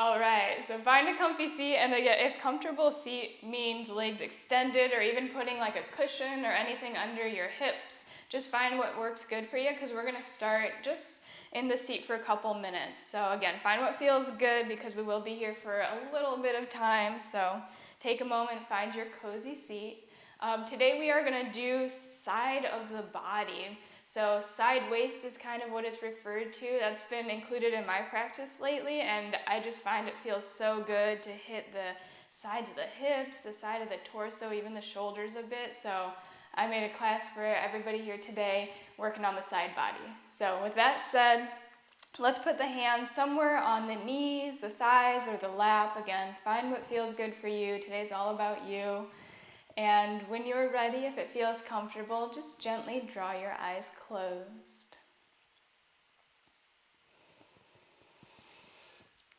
All right, so find a comfy seat, and again, if comfortable seat means legs extended or even putting like a cushion or anything under your hips, just find what works good for you, because we're gonna start just in the seat for a couple minutes. So again, find what feels good, because we will be here for a little bit of time, so take a moment, find your cozy seat. Today we are gonna do side of the body. So side waist is kind of what it's referred to. That's been included in my practice lately, and I just find it feels so good to hit the sides of the hips, the side of the torso, even the shoulders a bit. So I made a class for everybody here today working on the side body. So with that said, let's put the hands somewhere on the knees, the thighs, or the lap. Again, find what feels good for you. Today's all about you. And when you're ready, if it feels comfortable, just gently draw your eyes closed.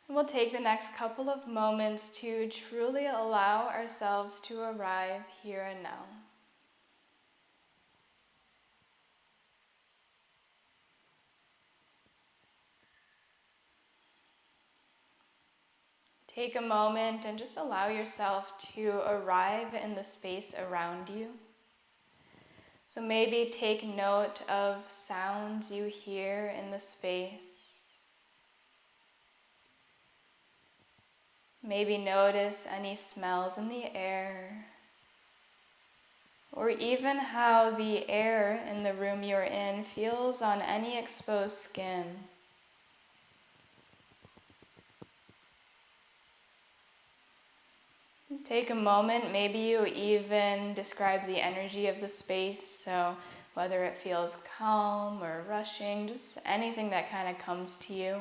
And we'll take the next couple of moments to truly allow ourselves to arrive here and now. Take a moment and just allow yourself to arrive in the space around you. So maybe take note of sounds you hear in the space. Maybe notice any smells in the air, or even how the air in the room you're in feels on any exposed skin. Take a moment, maybe you even describe the energy of the space, so whether it feels calm or rushing, just anything that kind of comes to you.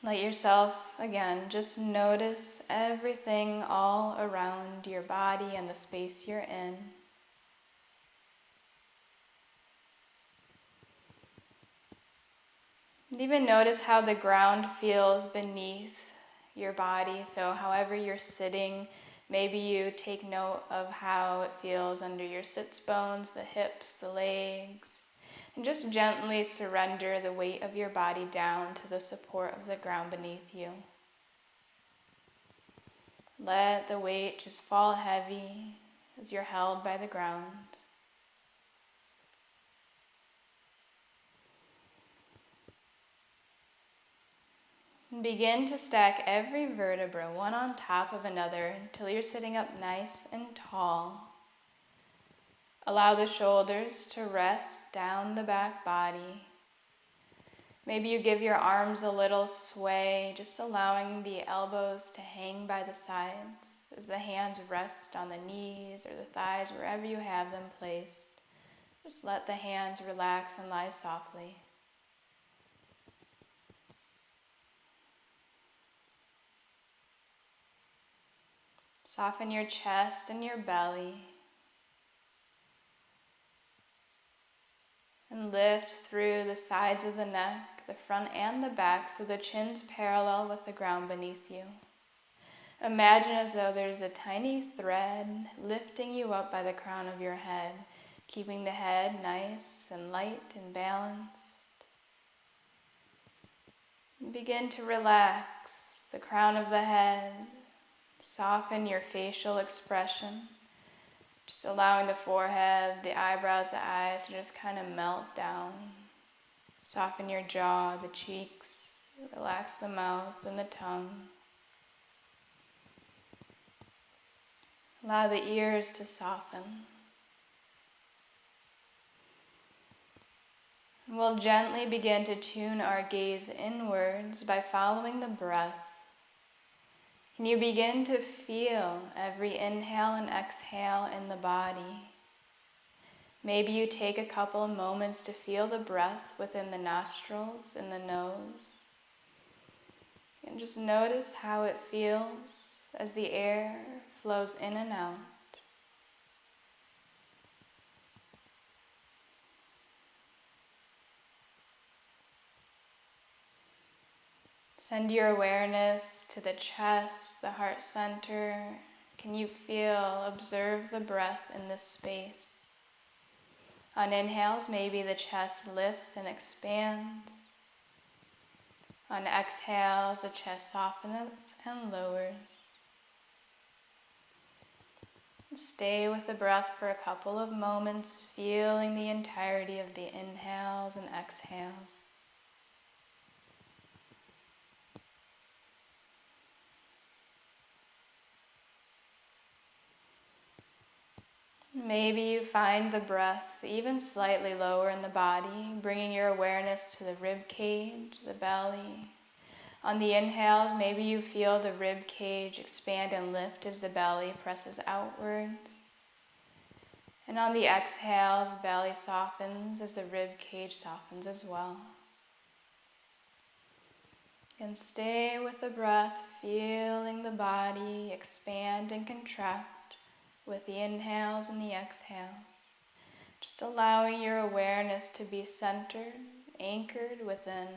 Let yourself, again, just notice everything all around your body and the space you're in. And even notice how the ground feels beneath your body. So however you're sitting, maybe you take note of how it feels under your sits bones, the hips, the legs, and just gently surrender the weight of your body down to the support of the ground beneath you. Let the weight just fall heavy as you're held by the ground. And begin to stack every vertebra one on top of another until you're sitting up nice and tall. Allow the shoulders to rest down the back body. Maybe you give your arms a little sway, just allowing the elbows to hang by the sides as the hands rest on the knees or the thighs, wherever you have them placed. Just let the hands relax and lie softly. Soften your chest and your belly. And lift through the sides of the neck, the front and the back, so the chin's parallel with the ground beneath you. Imagine as though there's a tiny thread lifting you up by the crown of your head, keeping the head nice and light and balanced. Begin to relax the crown of the head. Soften your facial expression, just allowing the forehead, the eyebrows, the eyes to just kind of melt down. Soften your jaw, the cheeks, relax the mouth and the tongue. Allow the ears to soften. We'll gently begin to tune our gaze inwards by following the breath. Can you begin to feel every inhale and exhale in the body? Maybe you take a couple of moments to feel the breath within the nostrils and the nose. And just notice how it feels as the air flows in and out. Send your awareness to the chest, the heart center. Can you feel, observe the breath in this space? On inhales, maybe the chest lifts and expands. On exhales, the chest softens and lowers. Stay with the breath for a couple of moments, feeling the entirety of the inhales and exhales. Maybe you find the breath even slightly lower in the body, bringing your awareness to the rib cage, the belly. On the inhales, maybe you feel the rib cage expand and lift as the belly presses outwards. And on the exhales, belly softens as the rib cage softens as well. And stay with the breath, feeling the body expand and contract with the inhales and the exhales. Just allowing your awareness to be centered, anchored within.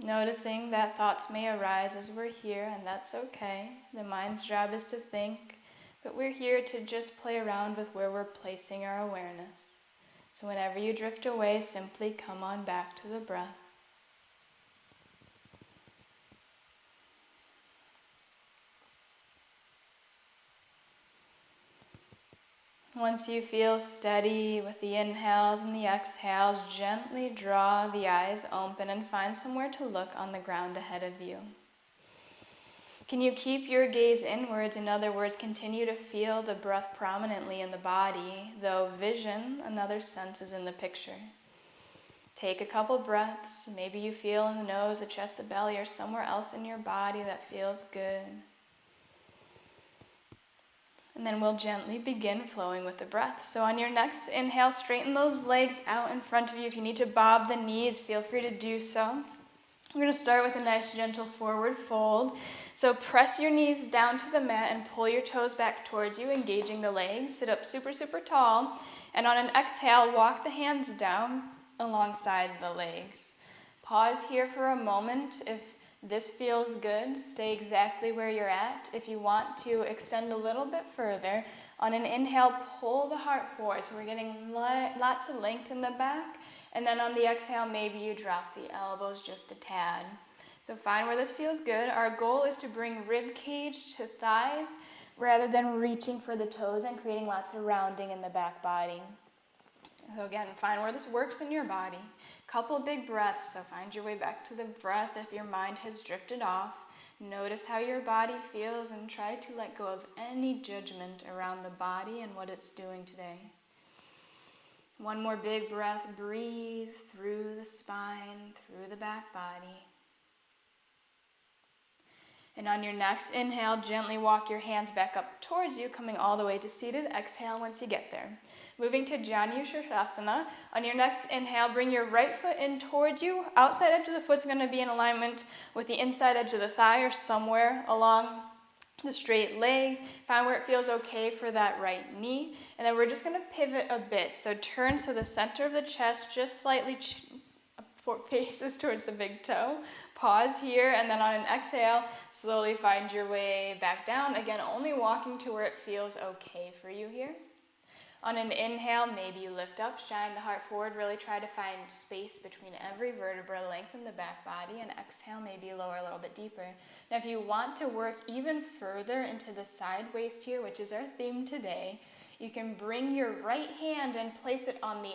Noticing that thoughts may arise as we're here, and that's okay. The mind's job is to think, but we're here to just play around with where we're placing our awareness. So whenever you drift away, simply come on back to the breath. Once you feel steady with the inhales and the exhales, gently draw the eyes open and find somewhere to look on the ground ahead of you. Can you keep your gaze inwards? In other words, continue to feel the breath prominently in the body, though vision and other senses in the picture. Take a couple breaths. Maybe you feel in the nose, the chest, the belly, or somewhere else in your body that feels good. And then we'll gently begin flowing with the breath. So on your next inhale, straighten those legs out in front of you. If you need to bob the knees, feel free to do so. We're going to start with a nice gentle forward fold. So press your knees down to the mat and pull your toes back towards you, engaging the legs. Sit up super, super tall. And on an exhale, walk the hands down alongside the legs. Pause here for a moment. If this feels good, stay exactly where you're at. If you want to extend a little bit further, on an inhale, pull the heart forward. So we're getting lots of length in the back. And then on the exhale, maybe you drop the elbows just a tad. So find where this feels good. Our goal is to bring rib cage to thighs rather than reaching for the toes and creating lots of rounding in the back body. So again, find where this works in your body. Couple big breaths, so find your way back to the breath if your mind has drifted off. Notice how your body feels and try to let go of any judgment around the body and what it's doing today. One more big breath. Breathe through the spine, through the back body. And on your next inhale, gently walk your hands back up towards you, coming all the way to seated. Exhale once you get there. Moving to Janu Sirsasana. On your next inhale, bring your right foot in towards you. Outside edge of the foot is going to be in alignment with the inside edge of the thigh or somewhere along the straight leg. Find where it feels okay for that right knee. And then we're just going to pivot a bit. So turn so the center of the chest just slightly faces towards the big toe. Pause here, and then on an exhale, slowly find your way back down. Again, only walking to where it feels okay for you here. On an inhale, maybe you lift up, shine the heart forward, really try to find space between every vertebra, lengthen the back body, and exhale, maybe lower a little bit deeper. Now, if you want to work even further into the side waist here, which is our theme today, you can bring your right hand and place it on the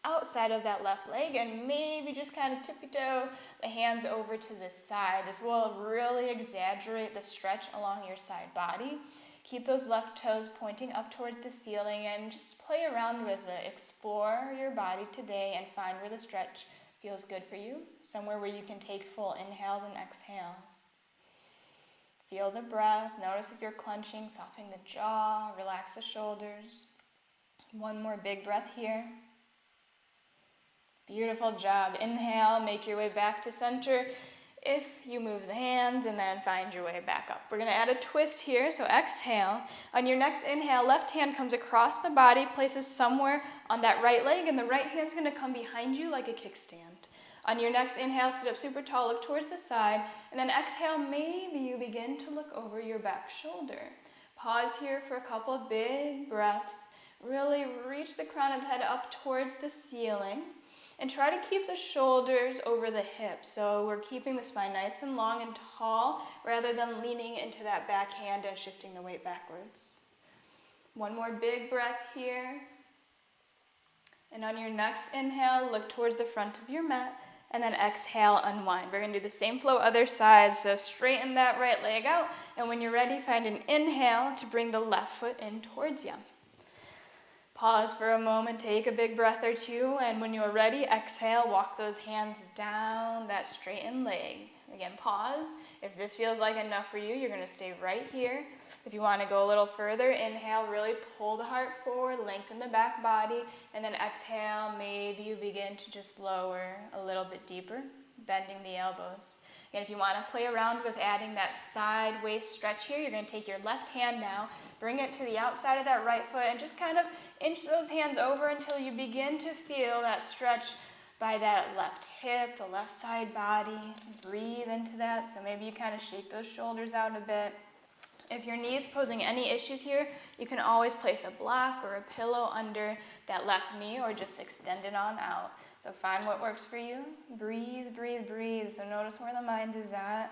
outside of that left leg and maybe just kind of tippy-toe the hands over to the side. This will really exaggerate the stretch along your side body. Keep those left toes pointing up towards the ceiling and just play around with it. Explore your body today and find where the stretch feels good for you, somewhere where you can take full inhales and exhales. Feel the breath. Notice if you're clenching, softening the jaw, relax the shoulders. One more big breath here. Beautiful job. Inhale, make your way back to center. If you move the hands and then find your way back up. We're going to add a twist here, so exhale. On your next inhale, left hand comes across the body, places somewhere on that right leg, and the right hand's going to come behind you like a kickstand. On your next inhale, sit up super tall, look towards the side, and then exhale, maybe you begin to look over your back shoulder. Pause here for a couple of big breaths. Really reach the crown of the head up towards the ceiling. And try to keep the shoulders over the hips. So we're keeping the spine nice and long and tall rather than leaning into that back hand and shifting the weight backwards. One more big breath here. And on your next inhale, look towards the front of your mat. And then exhale, unwind. We're going to do the same flow other side. So straighten that right leg out. And when you're ready, find an inhale to bring the left foot in towards you. Pause for a moment, take a big breath or two, and when you're ready, exhale, walk those hands down that straightened leg. Again, pause. If this feels like enough for you, you're going to stay right here. If you want to go a little further, inhale, really pull the heart forward, lengthen the back body, and then exhale, maybe you begin to just lower a little bit deeper, bending the elbows. And if you want to play around with adding that side waist stretch here, you're going to take your left hand now, bring it to the outside of that right foot, and just kind of inch those hands over until you begin to feel that stretch by that left hip, the left side body. Breathe into that. So maybe you kind of shake those shoulders out a bit. If your knee is posing any issues here, you can always place a block or a pillow under that left knee or just extend it on out. So find what works for you. Breathe, breathe, breathe. So notice where the mind is at.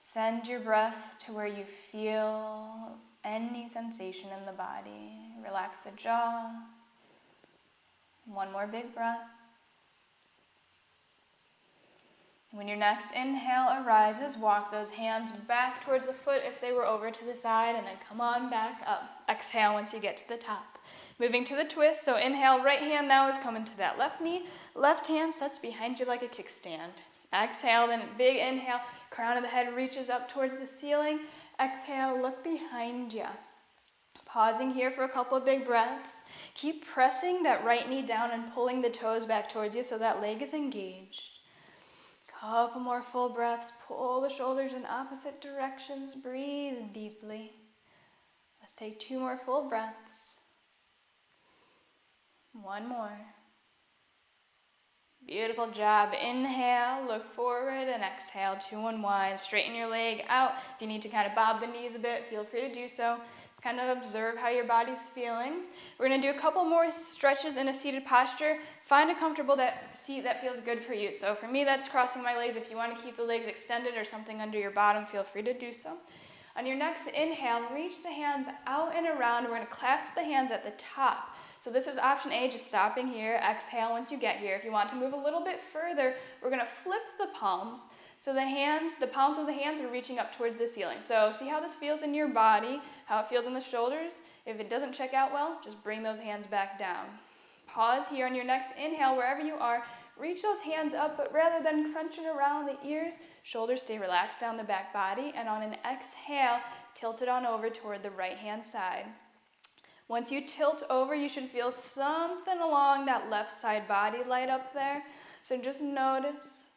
Send your breath to where you feel any sensation in the body. Relax the jaw. One more big breath. When your next inhale arises, walk those hands back towards the foot if they were over to the side, and then come on back up. Exhale once you get to the top. Moving to the twist, so inhale, right hand now is coming to that left knee. Left hand sets behind you like a kickstand. Exhale, then big inhale, crown of the head reaches up towards the ceiling. Exhale, look behind you. Pausing here for a couple of big breaths. Keep pressing that right knee down and pulling the toes back towards you so that leg is engaged. Couple more full breaths. Pull the shoulders in opposite directions. Breathe deeply. Let's take 2 more full breaths. One more. Beautiful job. Inhale, look forward, and exhale to unwind. Straighten your leg out. If you need to kind of bob the knees a bit, feel free to do so. Just kind of observe how your body's feeling. We're going to do a couple more stretches in a seated posture. Find a comfortable seat that feels good for you. So for me, that's crossing my legs. If you want to keep the legs extended or something under your bottom, feel free to do so. On your next inhale, reach the hands out and around. We're going to clasp the hands at the top. So this is option A, just stopping here. Exhale once you get here. If you want to move a little bit further, we're going to flip the palms. So the palms of the hands are reaching up towards the ceiling. So see how this feels in your body, how it feels in the shoulders. If it doesn't check out well, just bring those hands back down. Pause here on your next inhale, wherever you are. Reach those hands up, but rather than crunching around the ears, shoulders stay relaxed down the back body. And on an exhale, tilt it on over toward the right-hand side. Once you tilt over, you should feel something along that left side body light up there. So just notice,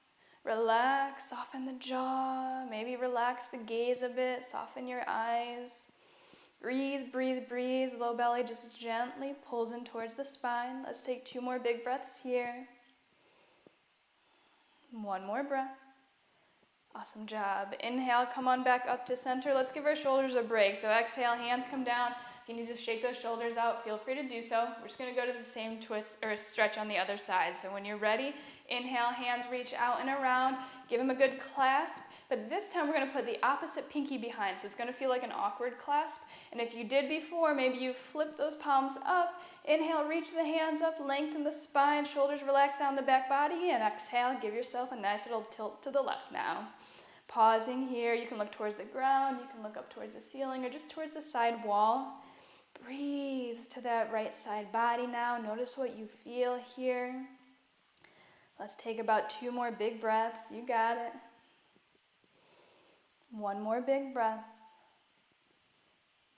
relax, soften the jaw, maybe relax the gaze a bit, soften your eyes. Breathe, breathe, breathe. Low belly just gently pulls in towards the spine. Let's take 2 more big breaths here. One more breath. Awesome job. Inhale, come on back up to center. Let's give our shoulders a break. So exhale, hands come down. If you need to shake those shoulders out, feel free to do so. We're just going to go to the same twist or stretch on the other side. So when you're ready, inhale, hands reach out and around. Give them a good clasp. But this time we're going to put the opposite pinky behind. So it's going to feel like an awkward clasp. And if you did before, maybe you flip those palms up. Inhale, reach the hands up, lengthen the spine, shoulders relax down the back body. And exhale, give yourself a nice little tilt to the left now. Pausing here, you can look towards the ground, you can look up towards the ceiling or just towards the side wall. Breathe to that right side body now. Notice what you feel here. Let's take about 2 more big breaths. You got it. One more big breath.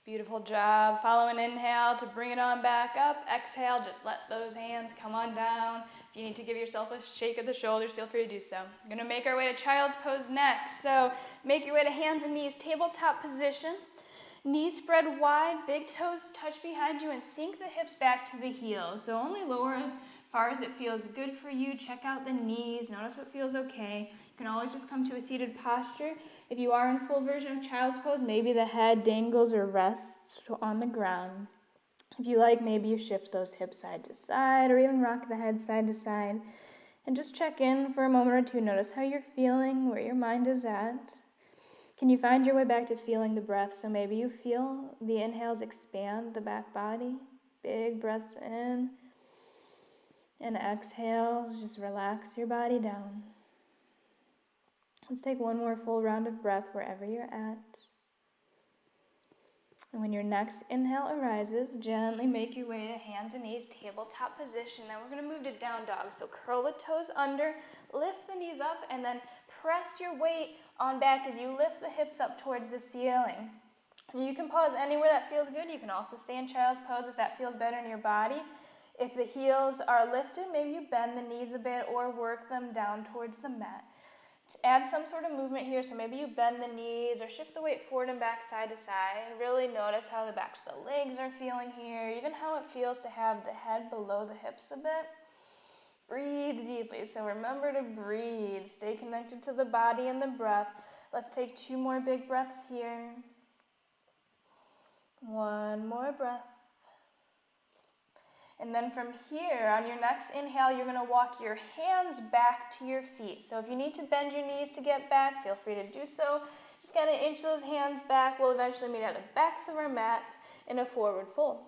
Beautiful job. Follow an inhale to bring it on back up. Exhale, just let those hands come on down. If you need to give yourself a shake of the shoulders, feel free to do so. We're going to make our way to child's pose next. So make your way to hands and knees, tabletop position. Knees spread wide, big toes touch behind you, and sink the hips back to the heels. So only lower as far as it feels good for you, check out the knees, notice what feels okay. You can always just come to a seated posture. If you are in full version of child's pose, maybe the head dangles or rests on the ground. If you like, maybe you shift those hips side to side or even rock the head side to side. And just check in for a moment or two. Notice how you're feeling, where your mind is at. Can you find your way back to feeling the breath? So maybe you feel the inhales expand the back body. Big breaths in. And exhales, just relax your body down. Let's take one more full round of breath wherever you're at. And when your next inhale arises, gently make your way to hands and knees, tabletop position. Then we're going to move to down dog. So curl the toes under, lift the knees up, and then press your weight on back as you lift the hips up towards the ceiling. You can pause anywhere that feels good. You can also stay in child's pose if that feels better in your body. If the heels are lifted, maybe you bend the knees a bit or work them down towards the mat. Add some sort of movement here, so maybe you bend the knees or shift the weight forward and back side to side. Really notice how the backs of the legs are feeling here, even how it feels to have the head below the hips a bit. Breathe deeply, so remember to breathe. Stay connected to the body and the breath. Let's take 2 more big breaths here. 1 more breath. And then from here, on your next inhale, you're going to walk your hands back to your feet. So if you need to bend your knees to get back, feel free to do so. Just kind of inch those hands back. We'll eventually meet at the backs of our mat in a forward fold.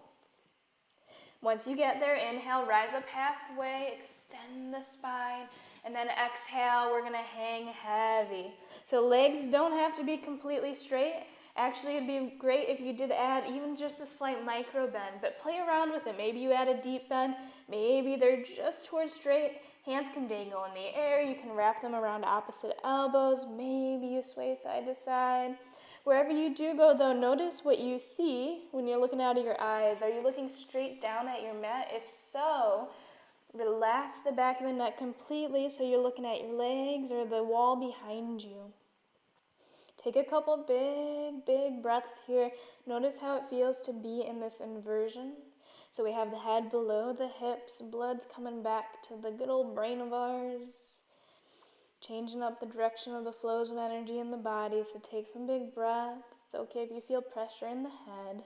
Once you get there, inhale, rise up halfway, extend the spine, and then exhale, we're going to hang heavy. So legs don't have to be completely straight. Actually, it'd be great if you did add even just a slight micro bend, but play around with it. Maybe you add a deep bend, maybe they're just towards straight. Hands can dangle in the air. You can wrap them around opposite elbows. Maybe you sway side to side. Wherever you do go, though, notice what you see when you're looking out of your eyes. Are you looking straight down at your mat? If so, relax the back of the neck completely so you're looking at your legs or the wall behind you. Take a couple big breaths here. Notice how it feels to be in this inversion. So we have the head below the hips, blood's coming back to the good old brain of ours. Changing up the direction of the flows of energy in the body. So take some big breaths. It's okay if you feel pressure in the head.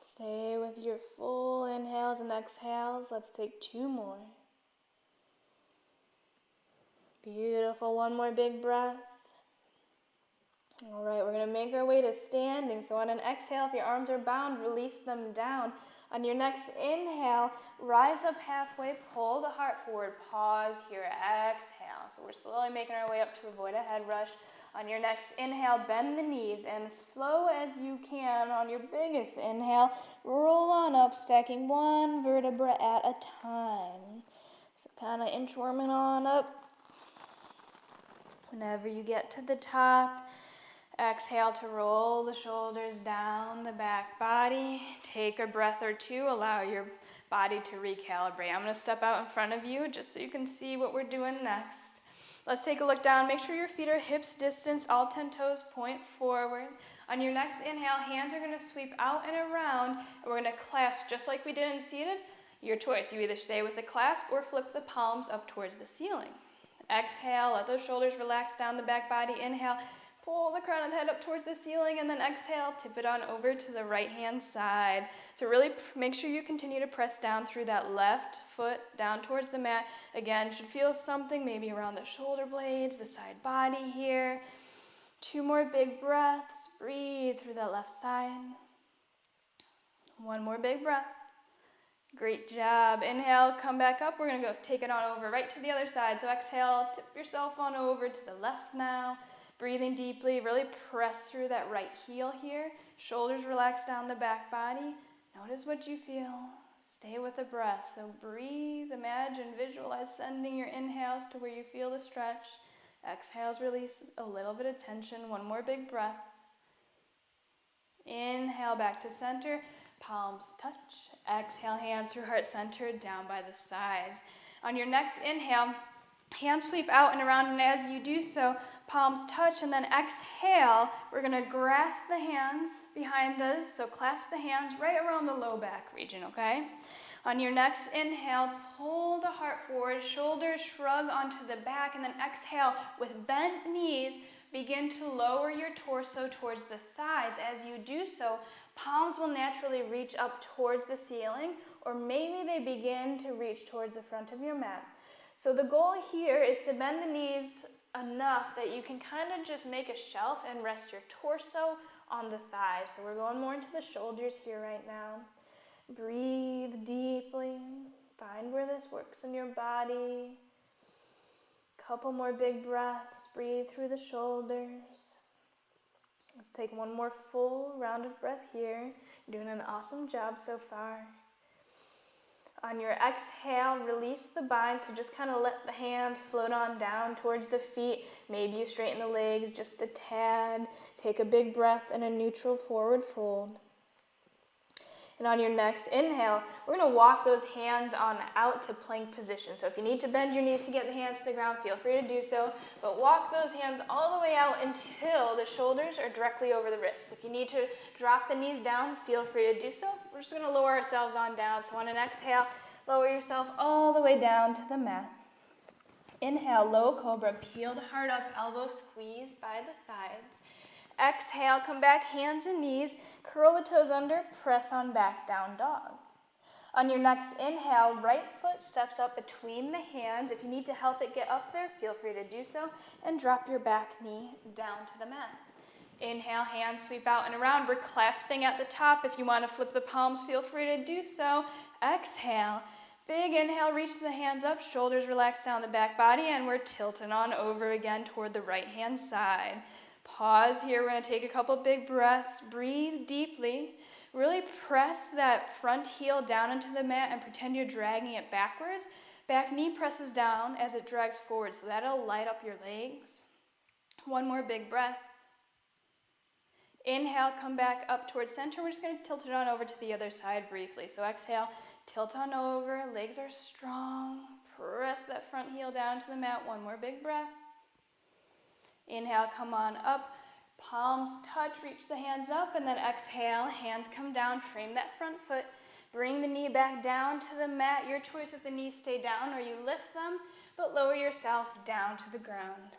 Stay with your full inhales and exhales. Let's take 2 more. Beautiful. 1 more big breath. All right, we're going to make our way to standing. So on an exhale, if your arms are bound, release them down. On your next inhale, rise up halfway, pull the heart forward, pause here, exhale. So we're slowly making our way up to avoid a head rush. On your next inhale, bend the knees, and slow as you can, on your biggest inhale, roll on up, stacking 1 vertebra at a time. So kind of inchworming on up. Whenever you get to the top, exhale to roll the shoulders down the back body. Take a breath or 2, allow your body to recalibrate. I'm going to step out in front of you just so you can see what we're doing next. Let's take a look down. Make sure your feet are hips distance, all 10 toes point forward. On your next inhale, hands are going to sweep out and around, and we're going to clasp just like we did in seated. Your choice. You either stay with the clasp or flip the palms up towards the ceiling. Exhale, let those shoulders relax down the back body. Inhale, pull the crown of the head up towards the ceiling, and then exhale, tip it on over to the right-hand side. So really make sure you continue to press down through that left foot down towards the mat. Again, should feel something maybe around the shoulder blades, the side body here. 2 more big breaths. Breathe through that left side. 1 more big breath. Great job. Inhale, come back up. We're going to go take it on over right to the other side. So exhale, tip yourself on over to the left now. Breathing deeply, really press through that right heel here. Shoulders relax down the back body. Notice what you feel. Stay with the breath. So breathe, imagine, visualize sending your inhales to where you feel the stretch. Exhales, release a little bit of tension. 1 more big breath. Inhale back to center. Palms touch. Exhale, hands through heart center, down by the sides. On your next inhale, Hands sweep out and around, and as you do so, palms touch, and then exhale. We're gonna grasp the hands behind us, so clasp the hands right around the low back region, okay? On your next inhale, pull the heart forward, shoulders shrug onto the back, and then exhale with bent knees. Begin to lower your torso towards the thighs. As you do so, palms will naturally reach up towards the ceiling, or maybe they begin to reach towards the front of your mat. So the goal here is to bend the knees enough that you can kind of just make a shelf and rest your torso on the thighs. So we're going more into the shoulders here right now. Breathe deeply. Find where this works in your body. Couple more big breaths. Breathe through the shoulders. Let's take one more full round of breath here. You're doing an awesome job so far. On your exhale, release the bind, so just kind of let the hands float on down towards the feet. Maybe you straighten the legs just a tad. Take a big breath and a neutral forward fold. And on your next inhale, we're going to walk those hands on out to plank position. So if you need to bend your knees to get the hands to the ground, feel free to do so. But walk those hands all the way out until the shoulders are directly over the wrists. If you need to drop the knees down, feel free to do so. We're just going to lower ourselves on down. So on an exhale, lower yourself all the way down to the mat. Inhale, low cobra, peel the heart up, elbows squeeze by the sides. Exhale, come back, hands and knees, curl the toes under, press on back, down dog. On your next inhale, right foot steps up between the hands. If you need to help it get up there, feel free to do so, and drop your back knee down to the mat. Inhale, hands sweep out and around. We're clasping at the top. If you want to flip the palms, feel free to do so. Exhale, big inhale, reach the hands up, shoulders relax down the back body, and we're tilting on over again toward the right hand side. Pause here, we're going to take a couple big breaths, breathe deeply, really press that front heel down into the mat and pretend you're dragging it backwards. Back knee presses down as it drags forward, so that'll light up your legs. One more big breath. Inhale, come back up towards center. We're just going to tilt it on over to the other side briefly. So exhale, tilt on over, legs are strong. Press that front heel down to the mat. One more big breath. Inhale, come on up, palms touch, reach the hands up, and then exhale, hands come down, frame that front foot, bring the knee back down to the mat. Your choice if the knees stay down or you lift them, but lower yourself down to the ground.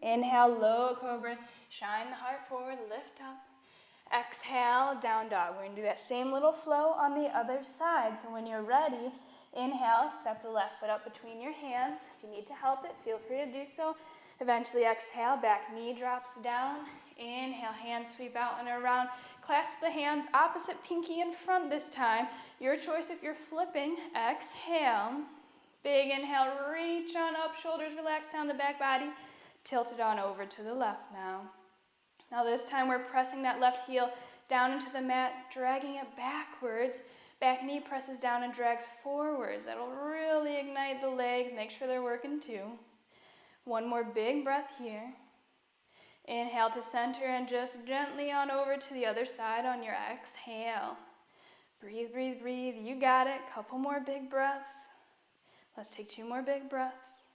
Inhale, low cobra, shine the heart forward, lift up. Exhale, down dog. We're going to do that same little flow on the other side. So when you're ready, inhale, step the left foot up between your hands. If you need to help it, feel free to do so. Eventually exhale, back knee drops down. Inhale, hands sweep out and around. Clasp the hands, opposite pinky in front this time. Your choice if you're flipping. Exhale. Big inhale, reach on up, shoulders relax down the back body. Tilt it on over to the left now. Now this time we're pressing that left heel down into the mat, dragging it backwards. Back knee presses down and drags forwards. That'll really ignite the legs. Make sure they're working too. One more big breath here. Inhale to center and just gently on over to the other side on your exhale. Breathe, breathe, breathe. You got it. Couple more big breaths. Let's take 2 more big breaths.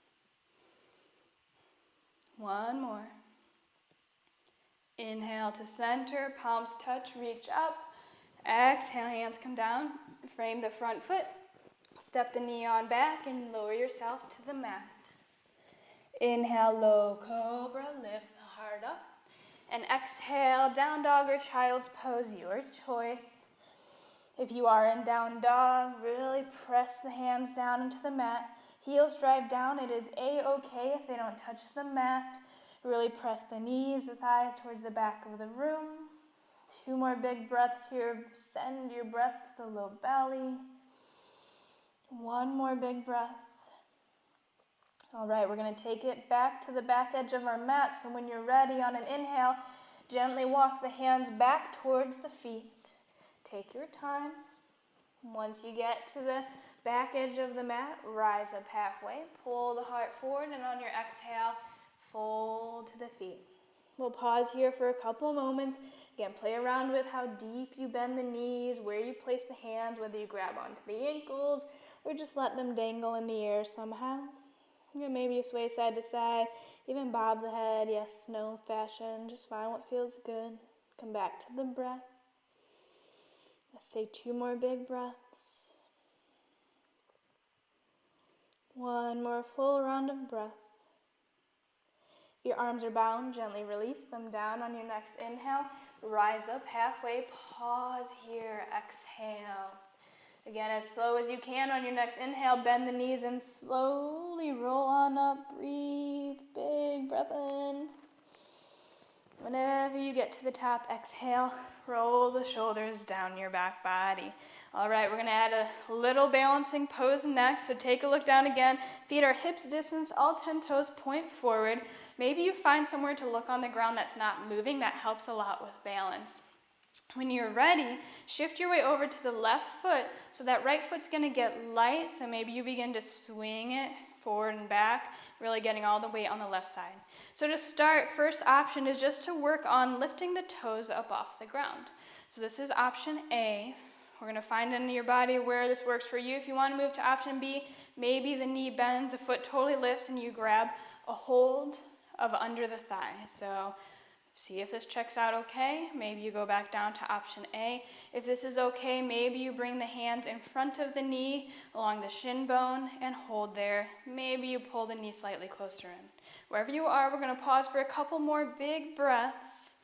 One more. Inhale to center, palms touch, reach up. Exhale, hands come down. Frame the front foot. Step the knee on back and lower yourself to the mat. Inhale, low cobra, lift the heart up. And exhale, down dog or child's pose, your choice. If you are in down dog, really press the hands down into the mat. Heels drive down. It is a-okay if they don't touch the mat. Really press the knees, the thighs towards the back of the room. 2 more big breaths here. Send your breath to the low belly. 1 more big breath. All right, we're going to take it back to the back edge of our mat. So when you're ready on an inhale, gently walk the hands back towards the feet. Take your time. Once you get to the back edge of the mat, rise up halfway. Pull the heart forward, and on your exhale, fold to the feet. We'll pause here for a couple moments. Again, play around with how deep you bend the knees, where you place the hands, whether you grab onto the ankles or just let them dangle in the air somehow. Yeah, maybe you sway side to side, even bob the head, yes, no fashion. Just find what feels good. Come back to the breath. Let's take 2 more big breaths. 1 more full round of breath. If your arms are bound, gently release them down on your next inhale. Rise up halfway, pause here, exhale. Again, as slow as you can on your next inhale, bend the knees and slowly roll on up. Breathe, big breath in. Whenever you get to the top, exhale, roll the shoulders down your back body. All right, we're gonna add a little balancing pose next. So take a look down again. Feet are hips distance, all 10 toes point forward. Maybe you find somewhere to look on the ground that's not moving. That helps a lot with balance. When you're ready, shift your way over to the left foot. So that right foot's gonna get light. So maybe you begin to swing it forward and back, really getting all the weight on the left side. So to start, first option is just to work on lifting the toes up off the ground. So this is option A. We're gonna find in your body where this works for you. If you wanna move to option B, maybe the knee bends, the foot totally lifts, and you grab a hold of under the thigh. So see if this checks out okay. Maybe you go back down to option A. If this is okay, maybe you bring the hands in front of the knee along the shin bone and hold there. Maybe you pull the knee slightly closer in. Wherever you are, we're gonna pause for a couple more big breaths.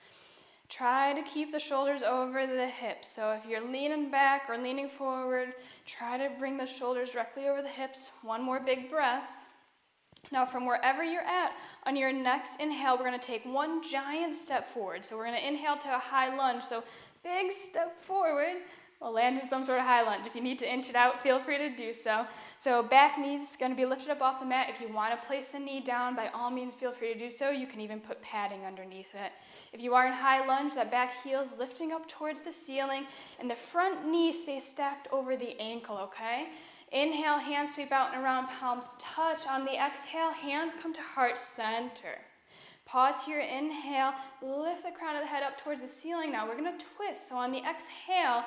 Try to keep the shoulders over the hips. So if you're leaning back or leaning forward, try to bring the shoulders directly over the hips. 1 more big breath. Now from wherever you're at, on your next inhale, we're gonna take 1 giant step forward. So we're gonna inhale to a high lunge. So big step forward. We'll land in some sort of high lunge. If you need to inch it out, feel free to do so. So back knee's gonna be lifted up off the mat. If you wanna place the knee down, by all means, feel free to do so. You can even put padding underneath it. If you are in high lunge, that back heel's lifting up towards the ceiling, and the front knee stays stacked over the ankle, okay? Inhale, hands sweep out and around, palms touch. On the exhale, hands come to heart center. Pause here, inhale, lift the crown of the head up towards the ceiling. Now we're gonna twist. So on the exhale,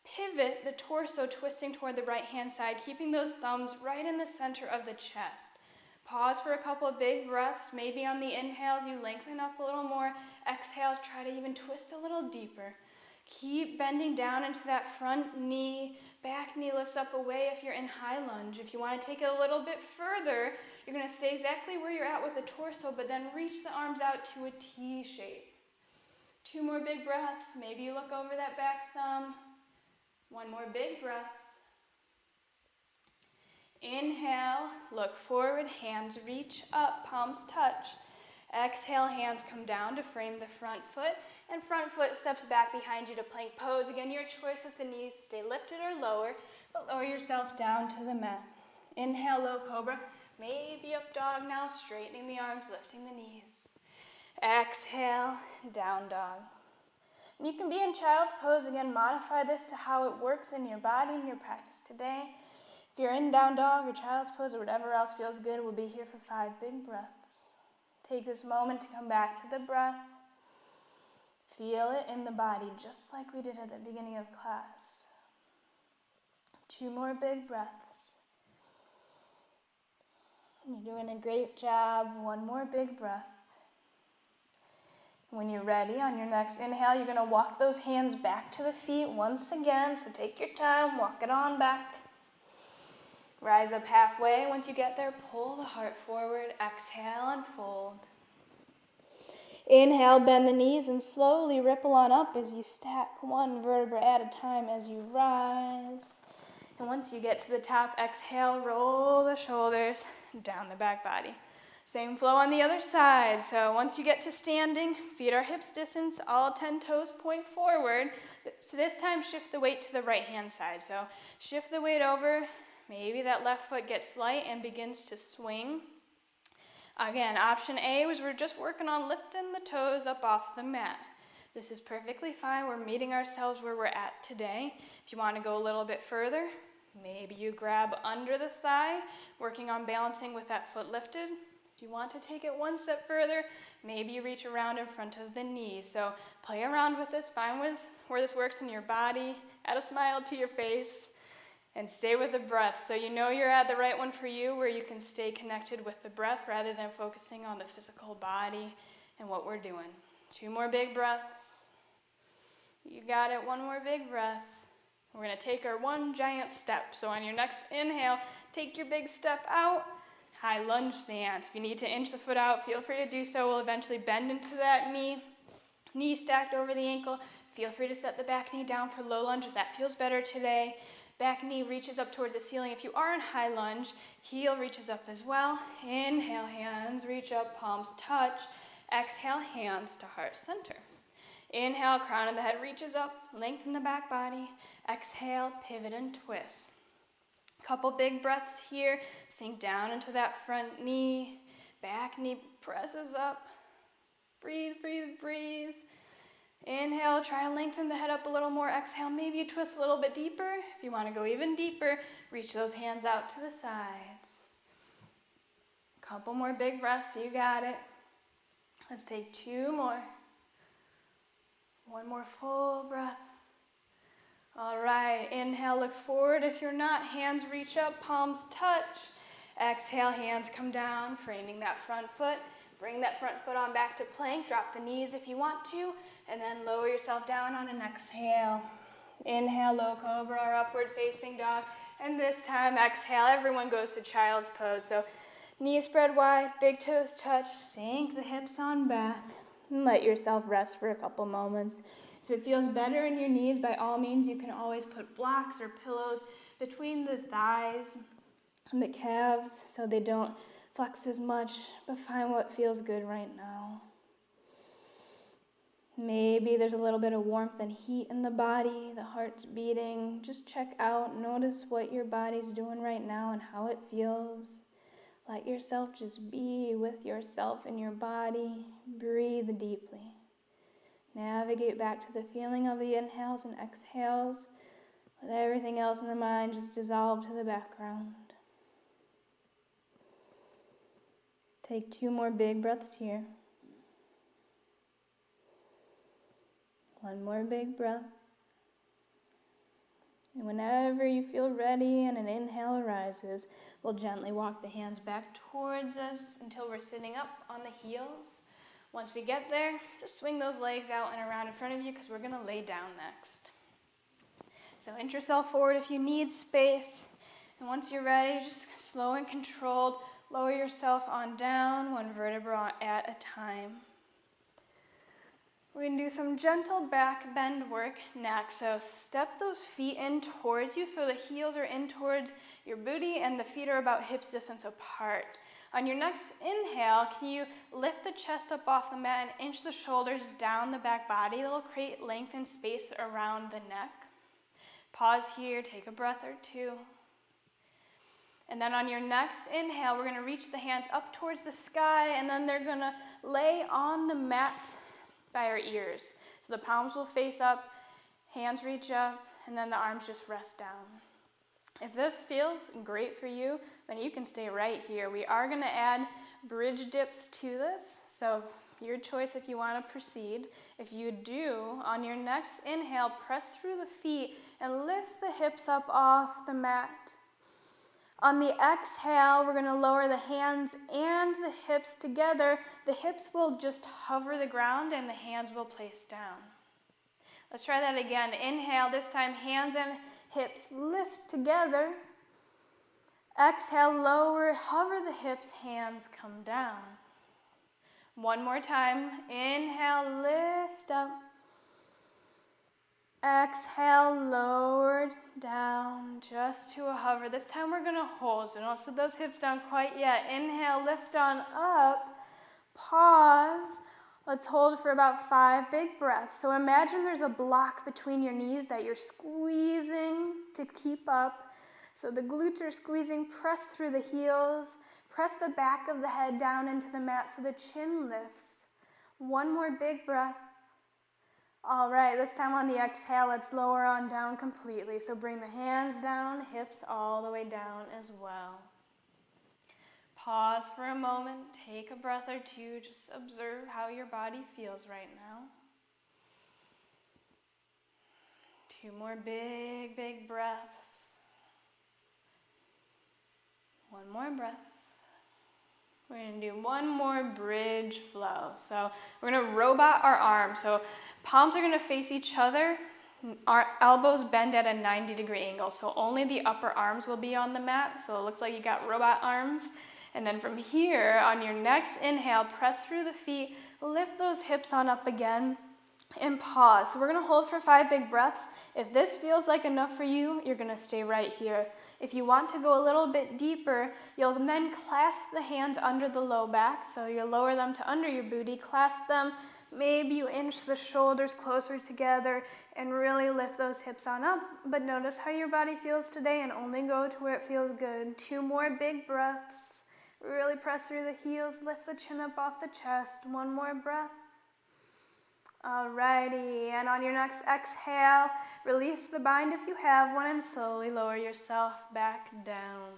pivot the torso, twisting toward the right hand side, keeping those thumbs right in the center of the chest. Pause for a couple of big breaths. Maybe on the inhales, you lengthen up a little more. Exhales, try to even twist a little deeper. Keep bending down into that front knee. Back knee lifts up away if you're in high lunge. If you want to take it a little bit further, you're going to stay exactly where you're at with the torso, but then reach the arms out to a T shape. 2 more big breaths. Maybe you look over that back thumb. 1 more big breath. Inhale, look forward, hands reach up, palms touch. Exhale, hands come down to frame the front foot, and front foot steps back behind you to plank pose. Again, your choice if the knees stay lifted or lower, but lower yourself down to the mat. Inhale, low cobra. Maybe up dog now, straightening the arms, lifting the knees. Exhale, down dog. And you can be in child's pose. Again, modify this to how it works in your body and your practice today. If you're in down dog or child's pose or whatever else feels good, we'll be here for 5 big breaths. Take this moment to come back to the breath. Feel it in the body, just like we did at the beginning of class. 2 more big breaths. You're doing a great job. 1 more big breath. When you're ready, on your next inhale, you're going to walk those hands back to the feet once again. So take your time, walk it on back. Rise up halfway. Once you get there, pull the heart forward. Exhale and fold. Inhale, bend the knees and slowly ripple on up as you stack 1 vertebra at a time as you rise. And once you get to the top, exhale, roll the shoulders down the back body. Same flow on the other side. So once you get to standing, feet are hips distance, all 10 toes point forward. So this time, shift the weight to the right hand side. So shift the weight over. Maybe that left foot gets light and begins to swing. Again, option A was we're just working on lifting the toes up off the mat. This is perfectly fine. We're meeting ourselves where we're at today. If you want to go a little bit further, maybe you grab under the thigh, working on balancing with that foot lifted. If you want to take it 1 step further, maybe you reach around in front of the knee. So play around with this, find with where this works in your body, add a smile to your face. And stay with the breath. So you know you're at the right one for you, where you can stay connected with the breath rather than focusing on the physical body and what we're doing. 2 more big breaths. You got it. 1 more big breath. We're going to take our 1 giant step. So on your next inhale, take your big step out. High lunge stance. If you need to inch the foot out, feel free to do so. We'll eventually bend into that knee. Knee stacked over the ankle. Feel free to set the back knee down for low lunge if that feels better today. Back knee reaches up towards the ceiling. If you are in high lunge, heel reaches up as well. Inhale, hands reach up, palms touch. Exhale, hands to heart center. Inhale, crown of the head reaches up, lengthen the back body. Exhale, pivot and twist. Couple big breaths here. Sink down into that front knee. Back knee presses up. Breathe, breathe, breathe. Inhale, try to lengthen the head up a little more. Exhale, maybe you twist a little bit deeper. If you want to go even deeper, reach those hands out to the sides. Couple more big breaths, you got it. Let's take 2 more. 1 more full breath. All right, inhale, look forward. If you're not, hands reach up, palms touch. Exhale, hands come down, framing that front foot. Bring that front foot on back to plank. Drop the knees if you want to, and then lower yourself down on an exhale. Inhale, low cobra or upward facing dog. And this time, exhale, everyone goes to child's pose. So knees spread wide, big toes touch, sink the hips on back, and let yourself rest for a couple moments. If it feels better in your knees, by all means, you can always put blocks or pillows between the thighs and the calves so they don't flex as much, but find what feels good right now. Maybe there's a little bit of warmth and heat in the body, the heart's beating. Just check out, notice what your body's doing right now and how it feels. Let yourself just be with yourself and your body. Breathe deeply. Navigate back to the feeling of the inhales and exhales. Let everything else in the mind just dissolve to the background. Take 2 more big breaths here. 1 more big breath. And whenever you feel ready and an inhale arises, we'll gently walk the hands back towards us until we're sitting up on the heels. Once we get there, just swing those legs out and around in front of you because we're going to lay down next. So inch yourself forward if you need space. And once you're ready, just slow and controlled, lower yourself on down, 1 vertebra at a time. We're going to do some gentle back bend work next. So step those feet in towards you so the heels are in towards your booty and the feet are about hips distance apart. On your next inhale, can you lift the chest up off the mat and inch the shoulders down the back body? That'll create length and space around the neck. Pause here, take a breath or 2. And then on your next inhale, we're going to reach the hands up towards the sky, and then they're going to lay on the mat by our ears. So the palms will face up, hands reach up, and then the arms just rest down. If this feels great for you, then you can stay right here. We are going to add bridge dips to this, so your choice if you want to proceed. If you do, on your next inhale, press through the feet and lift the hips up off the mat. On the exhale, we're going to lower the hands and the hips together. The hips will just hover the ground and the hands will place down. Let's try that again. Inhale, this time hands and hips lift together. Exhale, lower, hover the hips, hands come down. 1 more time. Inhale, lift up. Exhale, lower down just to a hover. This time we're going to hold, so don't sit those hips down quite yet. Inhale, lift on up. Pause. Let's hold for about 5 big breaths. So imagine there's a block between your knees that you're squeezing to keep up. So the glutes are squeezing, press through the heels, press the back of the head down into the mat so the chin lifts. 1 more big breath. All right, this time on the exhale, let's lower on down completely. So bring the hands down, hips all the way down as well. Pause for a moment, take a breath or 2, just observe how your body feels right now. 2 more big breaths. One more breath. We're going to do one more bridge flow. So we're going to robot our arms. So palms are going to face each other. Our elbows bend at a 90-degree angle. So only the upper arms will be on the mat. So it looks like you got robot arms. And then from here, on your next inhale, press through the feet, lift those hips on up again, and pause. So we're going to hold for 5 big breaths. If this feels like enough for you, you're going to stay right here. If you want to go a little bit deeper, you'll then clasp the hands under the low back. So you'll lower them to under your booty, clasp them. Maybe you inch the shoulders closer together and really lift those hips on up. But notice how your body feels today and only go to where it feels good. 2 more big breaths. Really press through the heels, lift the chin up off the chest. 1 more breath. Alrighty, and on your next exhale, release the bind if you have one and slowly lower yourself back down.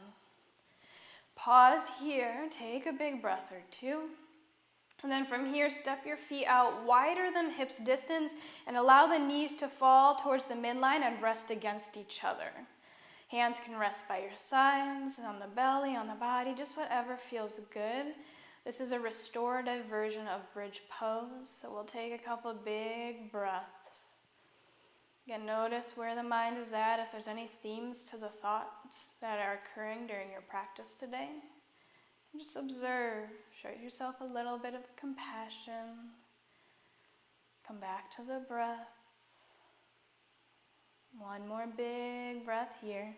Pause here, take a big breath or 2. And then from here, step your feet out wider than hips distance and allow the knees to fall towards the midline and rest against each other. Hands can rest by your sides, on the belly, on the body, just whatever feels good. This is a restorative version of bridge pose, so we'll take a couple big breaths. Again, notice where the mind is at, if there's any themes to the thoughts that are occurring during your practice today. And just observe, show yourself a little bit of compassion. Come back to the breath. 1 more big breath here.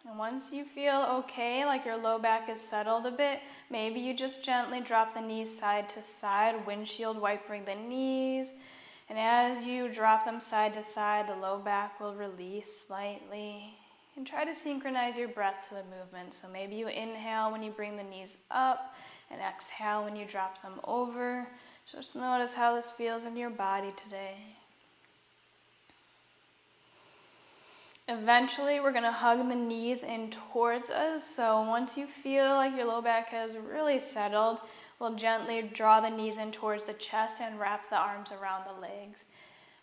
And once you feel okay, like your low back is settled a bit, maybe you just gently drop the knees side to side, windshield wipering the knees. And as you drop them side to side, the low back will release slightly. And try to synchronize your breath to the movement. So maybe you inhale when you bring the knees up and exhale when you drop them over. Just notice how this feels in your body today. Eventually, we're going to hug the knees in towards us. So once you feel like your low back has really settled, we'll gently draw the knees in towards the chest and wrap the arms around the legs.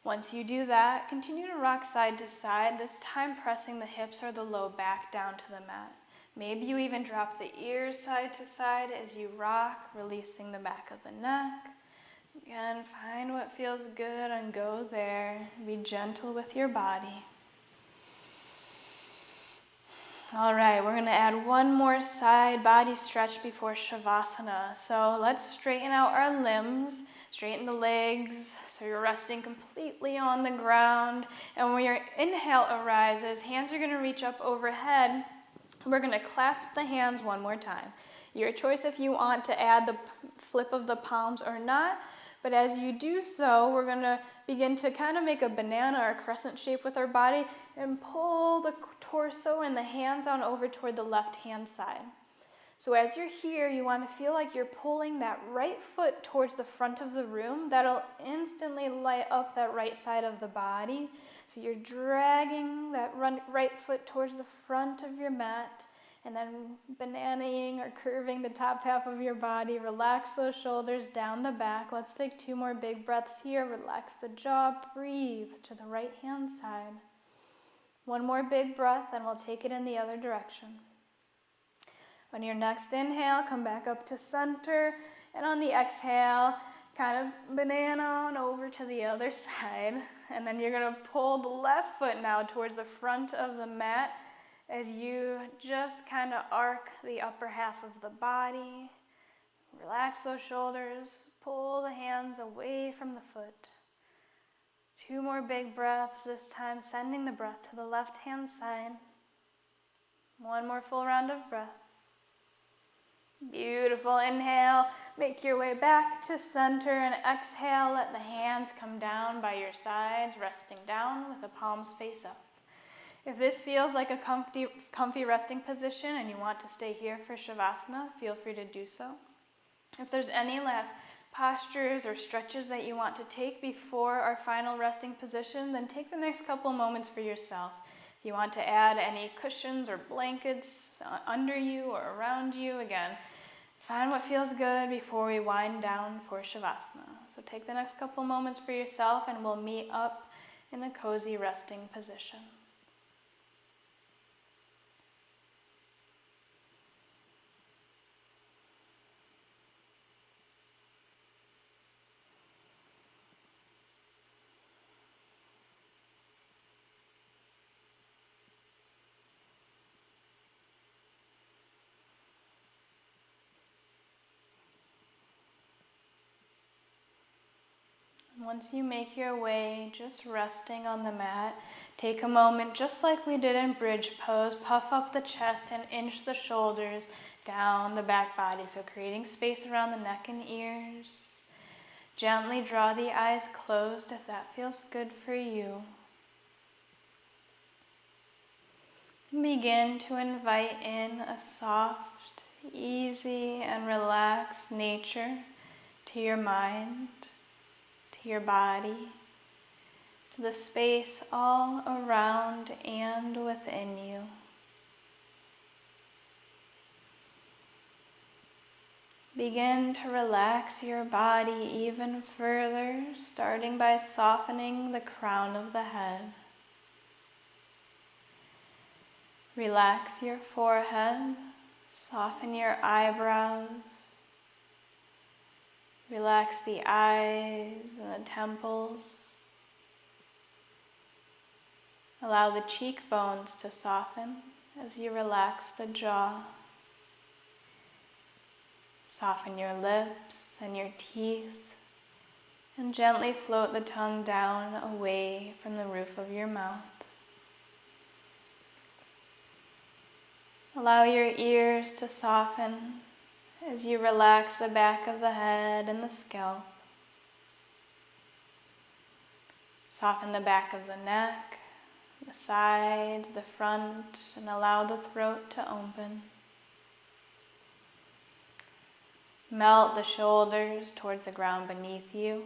Once you do that, continue to rock side to side, this time pressing the hips or the low back down to the mat. Maybe you even drop the ears side to side as you rock, releasing the back of the neck. Again, find what feels good and go there. Be gentle with your body. All right, we're going to add 1 more side body stretch before Shavasana. So let's straighten out our limbs, straighten the legs, so you're resting completely on the ground. And when your inhale arises, hands are going to reach up overhead. We're going to clasp the hands 1 more time. Your choice if you want to add the flip of the palms or not. But as you do so, we're going to begin to kind of make a banana or a crescent shape with our body and pull the torso and the hands on over toward the left-hand side. So as you're here, you want to feel like you're pulling that right foot towards the front of the room. That'll instantly light up that right side of the body. So you're dragging that right foot towards the front of your mat and then bananaing or curving the top half of your body. Relax those shoulders down the back. Let's take 2 more big breaths here. Relax the jaw. Breathe to the right-hand side. 1 more big breath, and we'll take it in the other direction. On your next inhale, come back up to center. And on the exhale, kind of banana on over to the other side. And then you're going to pull the left foot now towards the front of the mat as you just kind of arc the upper half of the body. Relax those shoulders. Pull the hands away from the foot. 2 more big breaths, this time sending the breath to the left-hand side. 1 more full round of breath. Beautiful. Inhale, make your way back to center, and exhale, let the hands come down by your sides, resting down with the palms face up. If this feels like a comfy resting position and you want to stay here for Shavasana, feel free to do so. If there's any last postures or stretches that you want to take before our final resting position, then take the next couple moments for yourself. If you want to add any cushions or blankets under you or around you, again, find what feels good before we wind down for Shavasana. So take the next couple moments for yourself and we'll meet up in a cozy resting position. Once you make your way, just resting on the mat, take a moment, just like we did in bridge pose, puff up the chest and inch the shoulders down the back body. So creating space around the neck and ears. Gently draw the eyes closed if that feels good for you. Begin to invite in a soft, easy, and relaxed nature to your mind, to your body, to the space all around and within you. Begin to relax your body even further, starting by softening the crown of the head. Relax your forehead, soften your eyebrows, relax the eyes and the temples. Allow the cheekbones to soften as you relax the jaw. Soften your lips and your teeth, and gently float the tongue down away from the roof of your mouth. Allow your ears to soften as you relax the back of the head and the scalp. Soften the back of the neck, the sides, the front, and allow the throat to open. Melt the shoulders towards the ground beneath you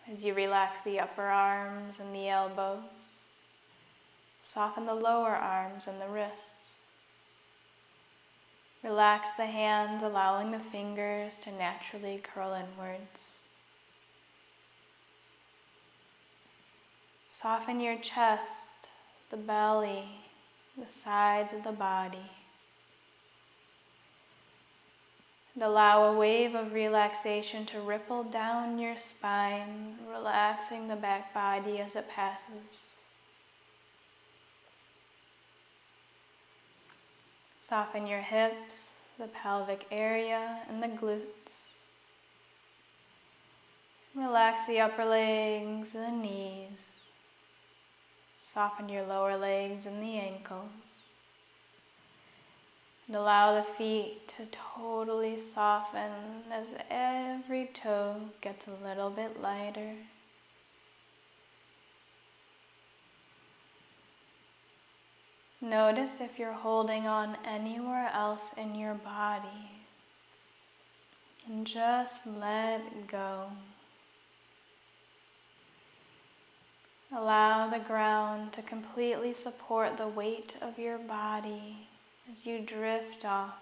as you relax the upper arms and the elbows. Soften the lower arms and the wrists. Relax the hands, allowing the fingers to naturally curl inwards. Soften your chest, the belly, the sides of the body. And allow a wave of relaxation to ripple down your spine, relaxing the back body as it passes. Soften your hips, the pelvic area, and the glutes. Relax the upper legs and the knees. Soften your lower legs and the ankles. And allow the feet to totally soften as every toe gets a little bit lighter. Notice if you're holding on anywhere else in your body. And just let go. Allow the ground to completely support the weight of your body as you drift off.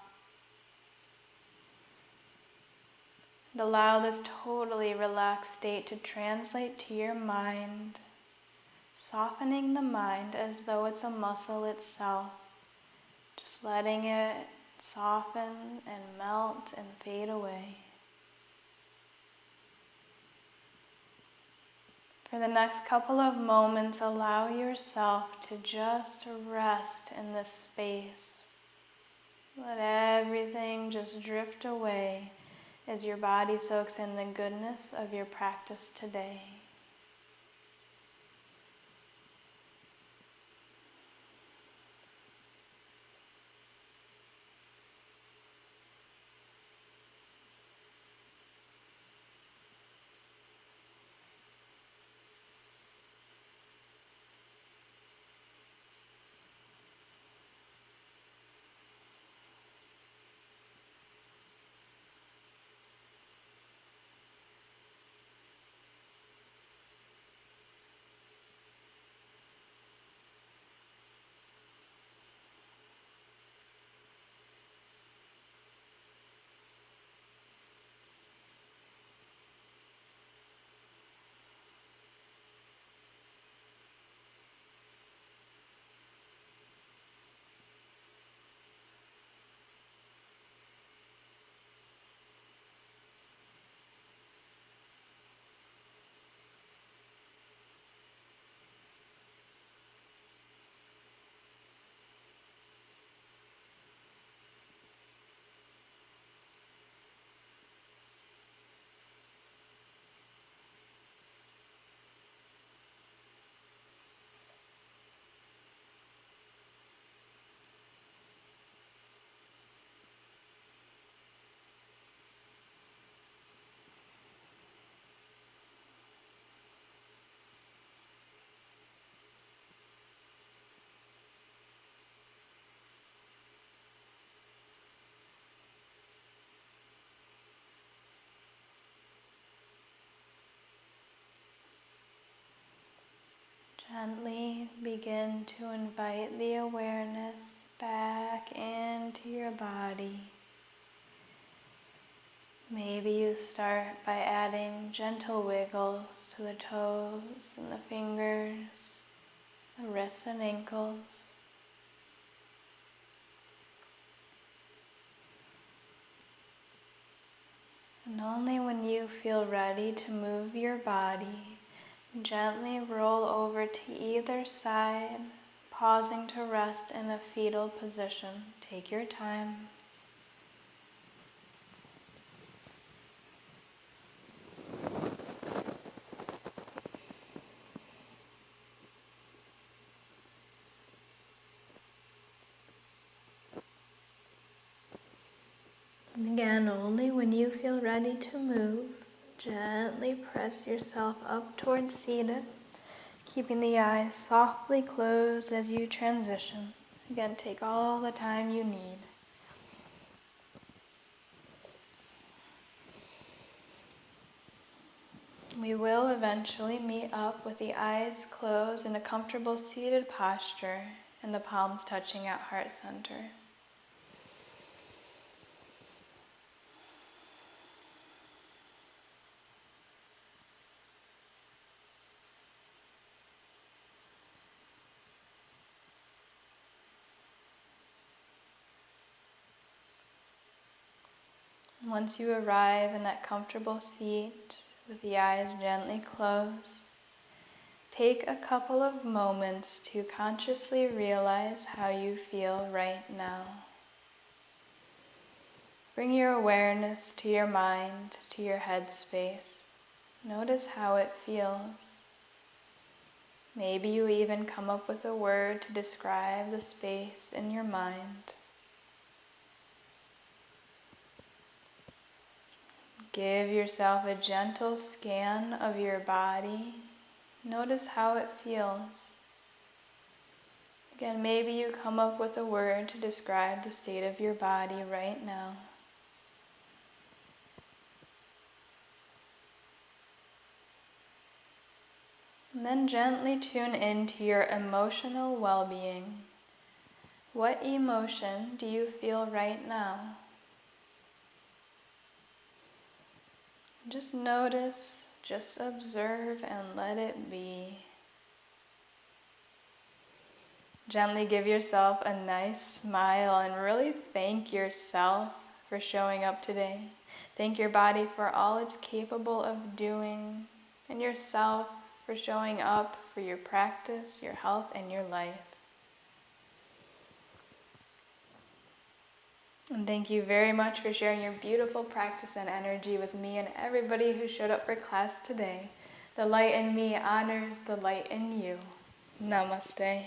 And allow this totally relaxed state to translate to your mind, softening the mind as though it's a muscle itself, just letting it soften and melt and fade away. For the next couple of moments, allow yourself to just rest in this space. Let everything just drift away as your body soaks in the goodness of your practice today. gently begin to invite the awareness back into your body. Maybe you start by adding gentle wiggles to the toes and the fingers, the wrists and ankles. And only when you feel ready to move your body, gently roll over to either side, pausing to rest in a fetal position. Take your time. And again, only when you feel ready to move, gently press yourself up towards seated, keeping the eyes softly closed as you transition. Again, take all the time you need. We will eventually meet up with the eyes closed in a comfortable seated posture and the palms touching at heart center. Once you arrive in that comfortable seat with the eyes gently closed, take a couple of moments to consciously realize how you feel right now. Bring your awareness to your mind, to your head space. Notice how it feels. Maybe you even come up with a word to describe the space in your mind. Give yourself a gentle scan of your body. Notice how it feels. Again, maybe you come up with a word to describe the state of your body right now. And then gently tune into your emotional well-being. What emotion do you feel right now? Just notice, just observe, and let it be. Gently give yourself a nice smile and really thank yourself for showing up today. Thank your body for all it's capable of doing, and yourself for showing up for your practice, your health, and your life. And thank you very much for sharing your beautiful practice and energy with me and everybody who showed up for class today. The light in me honors the light in you. Namaste.